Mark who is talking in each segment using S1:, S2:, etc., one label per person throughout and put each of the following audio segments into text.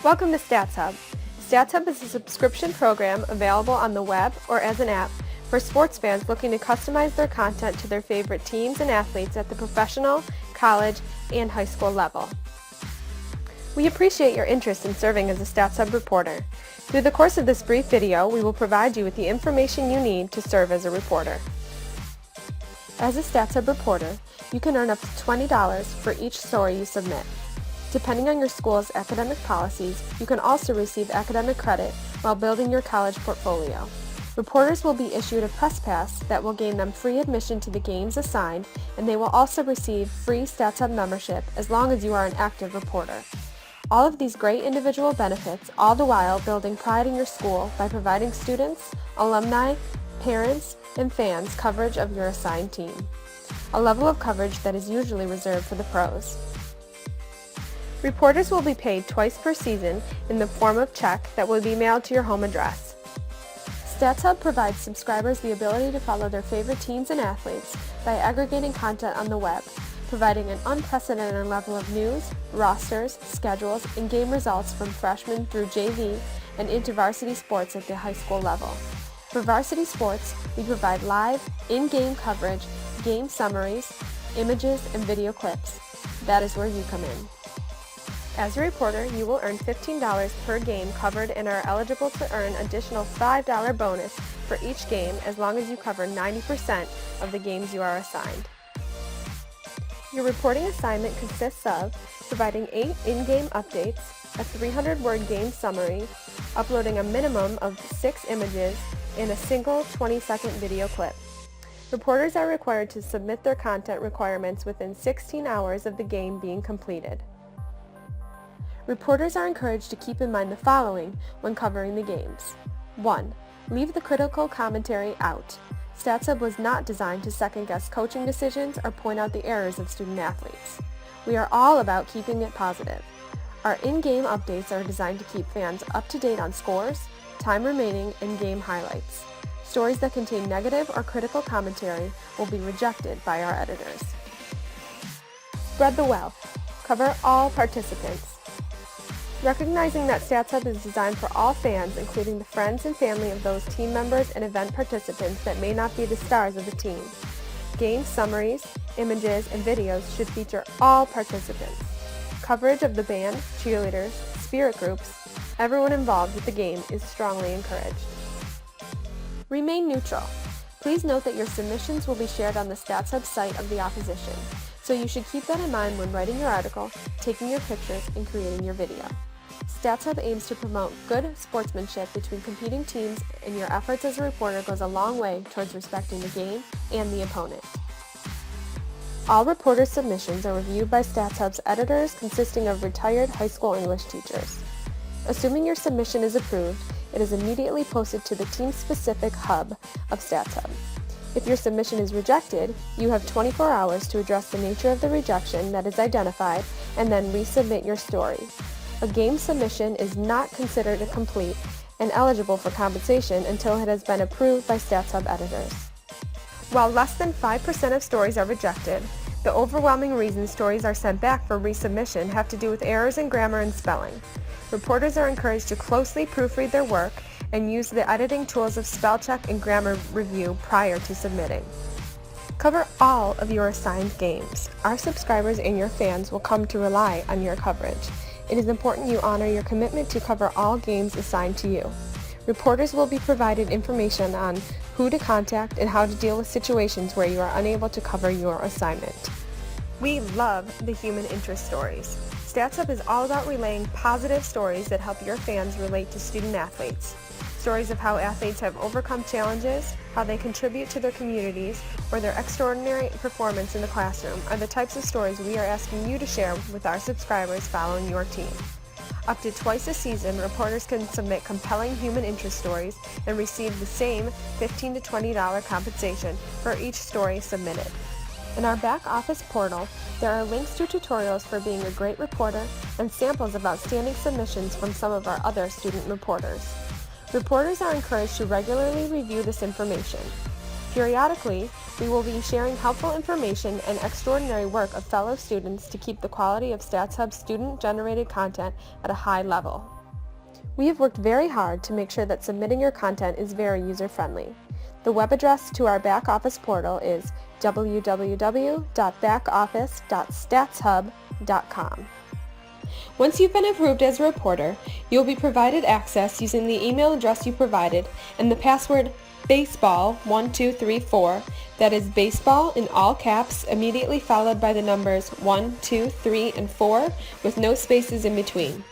S1: Welcome to StatzHub. StatzHub is a subscription program available on the web or as an app for sports fans looking to customize their content to their favorite teams and athletes at the professional, college, and high school level. We appreciate your interest in serving as a StatzHub reporter. Through the course of this brief video, we will provide you with the information you need to serve as a reporter. As a StatzHub reporter, you can earn up to $20 for each story you submit. Depending on your school's academic policies, you can also receive academic credit while building your college portfolio. Reporters will be issued a press pass that will gain them free admission to the games assigned, and they will also receive free StatzHub membership as long as you are an active reporter. All of these great individual benefits, all the while building pride in your school by providing students, alumni, parents, and fans coverage of your assigned team. A level of coverage that is usually reserved for the pros. Reporters will be paid twice per season in the form of check that will be mailed to your home address. StatzHub provides subscribers the ability to follow their favorite teams and athletes by aggregating content on the web, providing an unprecedented level of news, rosters, schedules, and game results from freshmen through JV and into varsity sports at the high school level. For varsity sports, we provide live, in-game coverage, game summaries, images, and video clips. That is where you come in. As a reporter, you will earn $15 per game covered and are eligible to earn additional $5 bonus for each game as long as you cover 90% of the games you are assigned. Your reporting assignment consists of providing 8 in-game updates, a 300-word game summary, uploading a minimum of 6 images, and a single 20-second video clip. Reporters are required to submit their content requirements within 16 hours of the game being completed. Reporters are encouraged to keep in mind the following when covering the games. 1. Leave the critical commentary out. StatzHub was not designed to second-guess coaching decisions or point out the errors of student-athletes. We are all about keeping it positive. Our in-game updates are designed to keep fans up to date on scores, time remaining, and game highlights. Stories that contain negative or critical commentary will be rejected by our editors. Spread the wealth. Cover all participants. Recognizing that StatzHub is designed for all fans, including the friends and family of those team members and event participants that may not be the stars of the team. Game summaries, images, and videos should feature all participants. Coverage of the band, cheerleaders, spirit groups, everyone involved with the game is strongly encouraged. Remain neutral. Please note that your submissions will be shared on the StatzHub site of the opposition, so you should keep that in mind when writing your article, taking your pictures, and creating your video. StatzHub aims to promote good sportsmanship between competing teams, and your efforts as a reporter goes a long way towards respecting the game and the opponent. All reporter submissions are reviewed by StatzHub's editors consisting of retired high school English teachers. Assuming your submission is approved, it is immediately posted to the team-specific hub of StatzHub. If your submission is rejected, you have 24 hours to address the nature of the rejection that is identified and then resubmit your story. A game submission is not considered complete and eligible for compensation until it has been approved by StatzHub editors. While less than 5% of stories are rejected, the overwhelming reason stories are sent back for resubmission have to do with errors in grammar and spelling. Reporters are encouraged to closely proofread their work and use the editing tools of spell check and grammar review prior to submitting. Cover all of your assigned games. Our subscribers and your fans will come to rely on your coverage. It is important you honor your commitment to cover all games assigned to you. Reporters will be provided information on who to contact and how to deal with situations where you are unable to cover your assignment. We love the human interest stories. StatzHub is all about relaying positive stories that help your fans relate to student-athletes. Stories of how athletes have overcome challenges, how they contribute to their communities, or their extraordinary performance in the classroom are the types of stories we are asking you to share with our subscribers following your team. Up to twice a season, reporters can submit compelling human interest stories and receive the same $15 to $20 compensation for each story submitted. In our back office portal, there are links to tutorials for being a great reporter and samples of outstanding submissions from some of our other student reporters. Reporters are encouraged to regularly review this information. Periodically, we will be sharing helpful information and extraordinary work of fellow students to keep the quality of StatzHub student-generated content at a high level. We have worked very hard to make sure that submitting your content is very user-friendly. The web address to our back office portal is www.backoffice.statshub.com. Once you've been approved as a reporter, you will be provided access using the email address you provided and the password baseball1234, that is baseball in all caps, immediately followed by the numbers 1, 2, 3, and 4 with no spaces in between.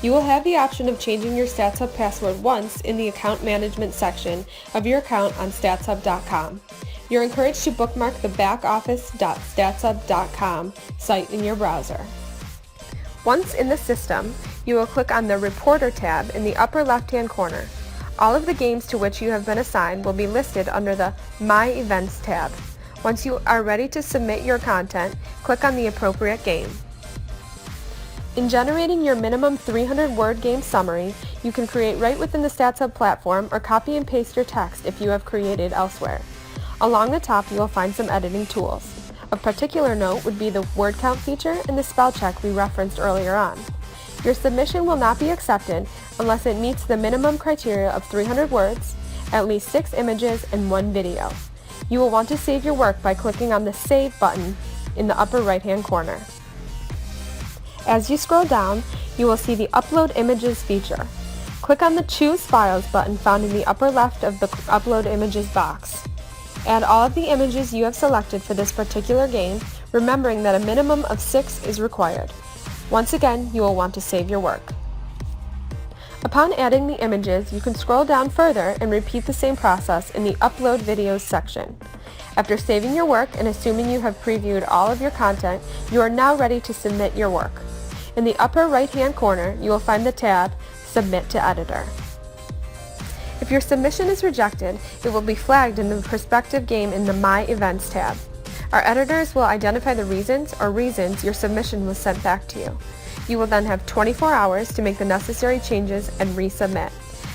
S1: You will have the option of changing your StatzHub password once in the account management section of your account on StatzHub.com. You're encouraged to bookmark the backoffice.statshub.com site in your browser. Once in the system, you will click on the Reporter tab in the upper left-hand corner. All of the games to which you have been assigned will be listed under the My Events tab. Once you are ready to submit your content, click on the appropriate game. In generating your minimum 300-word game summary, you can create right within the StatzHub platform or copy and paste your text if you have created elsewhere. Along the top, you will find some editing tools. Of particular note would be the word count feature and the spell check we referenced earlier on. Your submission will not be accepted unless it meets the minimum criteria of 300 words, at least 6 images, and 1 video. You will want to save your work by clicking on the Save button in the upper right-hand corner. As you scroll down, you will see the Upload Images feature. Click on the Choose Files button found in the upper left of the Upload Images box. Add all of the images you have selected for this particular game, remembering that a minimum of 6 is required. Once again, you will want to save your work. Upon adding the images, you can scroll down further and repeat the same process in the Upload Videos section. After saving your work and assuming you have previewed all of your content, you are now ready to submit your work. In the upper right-hand corner, you will find the tab Submit to Editor. If your submission is rejected, it will be flagged in the prospective game in the My Events tab. Our editors will identify the reasons your submission was sent back to you. You will then have 24 hours to make the necessary changes and resubmit.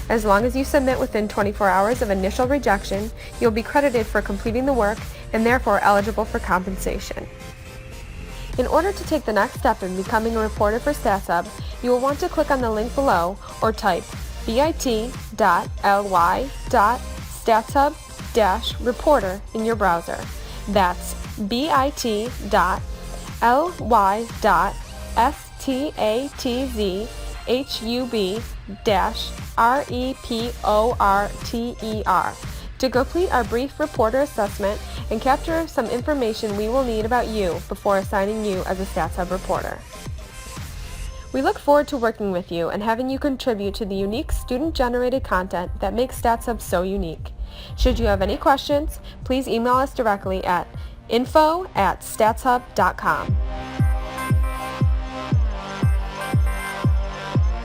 S1: As long as you submit within 24 hours of initial rejection, you'll be credited for completing the work and therefore eligible for compensation. In order to take the next step in becoming a reporter for StatzHub, you will want to click on the link below or type bit.ly/StatzHub-reporter in your browser. That's bit.ly/StatzHub-reporter to complete our brief reporter assessment and capture some information we will need about you before assigning you as a StatzHub reporter. We look forward to working with you and having you contribute to the unique student-generated content that makes StatzHub so unique. Should you have any questions, please email us directly at info@statshub.com.